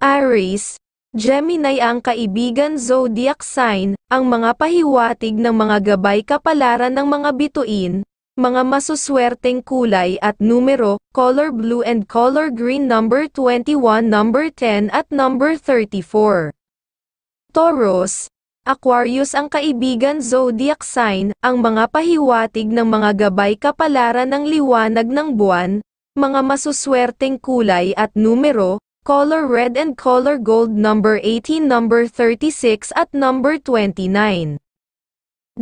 Aries, Gemini ang kaibigan zodiac sign, ang mga pahiwatig ng mga gabay kapalaran ng mga bituin, mga masuswerteng kulay at numero, color blue and color green number 21, number 10 at number 34. Taurus, Aquarius ang kaibigan zodiac sign, ang mga pahiwatig ng mga gabay kapalaran ng liwanag ng buwan, mga masuswerteng kulay at numero, color red and color gold number 18, number 36 at number 29.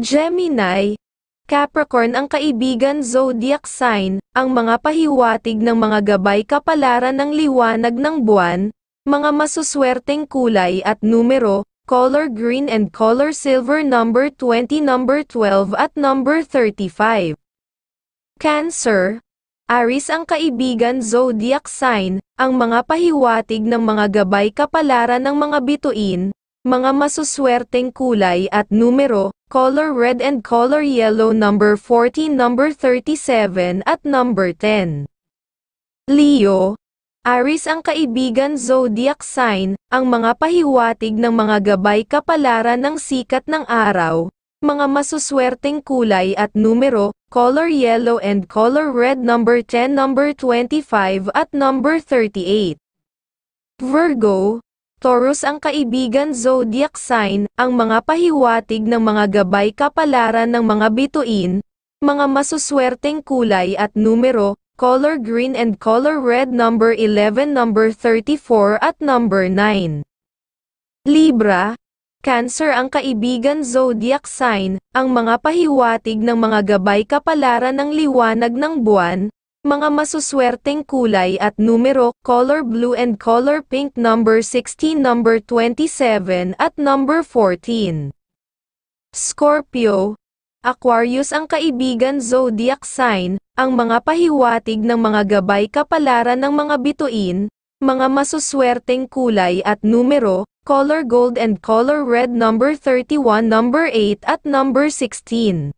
Gemini, Capricorn ang kaibigan zodiac sign, ang mga pahiwatig ng mga gabay kapalaran ng liwanag ng buwan, mga masuswerteng kulay at numero, color green and color silver number 20, number 12 at number 35. Cancer, Aries ang kaibigan zodiac sign, ang mga pahiwatig ng mga gabay kapalaran ng mga bituin, mga masuswerteng kulay at numero, color red and color yellow number 14, number 37 at number 10. Leo, Aries ang kaibigan zodiac sign, ang mga pahiwatig ng mga gabay kapalaran ng sikat ng araw, mga masuswerteng kulay at numero, color yellow and color red number 10, number 25 at number 38. Virgo, Taurus ang kaibigan zodiac sign, ang mga pahiwatig ng mga gabay kapalaran ng mga bituin, mga masuswerteng kulay at numero, color green and color red number 11, number 34 at number 9. Libra, Cancer ang kaibigan zodiac sign, ang mga pahiwatig ng mga gabay kapalaran ng liwanag ng buwan, mga masuswerteng kulay at numero, color blue and color pink number 16, number 27 at number 14. Scorpio, Aquarius ang kaibigan zodiac sign, ang mga pahiwatig ng mga gabay kapalaran ng mga bituin, mga masuswerteng kulay at numero, color gold and color red number 31, number 8 at number 16.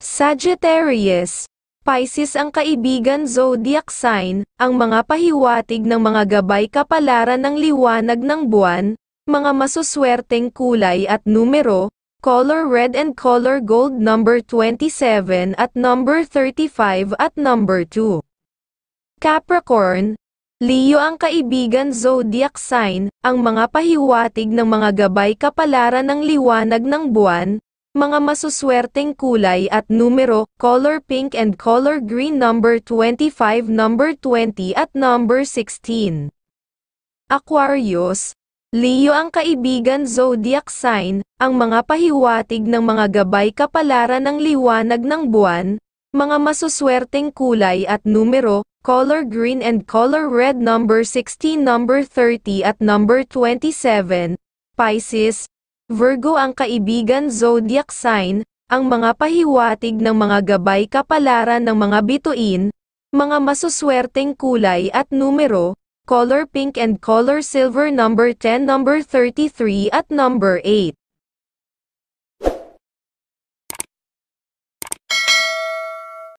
Sagittarius, Pisces ang kaibigan zodiac sign, ang mga pahiwatig ng mga gabay kapalaran ng liwanag ng buwan, mga masuswerteng kulay at numero, color red and color gold number 27 at number 35 at number 2. Capricorn, Leo ang kaibigan zodiac sign, ang mga pahiwatig ng mga gabay kapalaran ng liwanag ng buwan, mga masuswerteng kulay at numero, color pink and color green number 25, number 20 at number 16. Aquarius, Leo ang kaibigan zodiac sign, ang mga pahiwatig ng mga gabay kapalaran ng liwanag ng buwan, mga masuswerteng kulay at numero, color green and color red number 16, number 30 at number 27. Pisces, Virgo ang kaibigan zodiac sign, ang mga pahiwatig ng mga gabay kapalaran ng mga bituin, mga masuswerteng kulay at numero, color pink and color silver number 10, number 33 at number 8.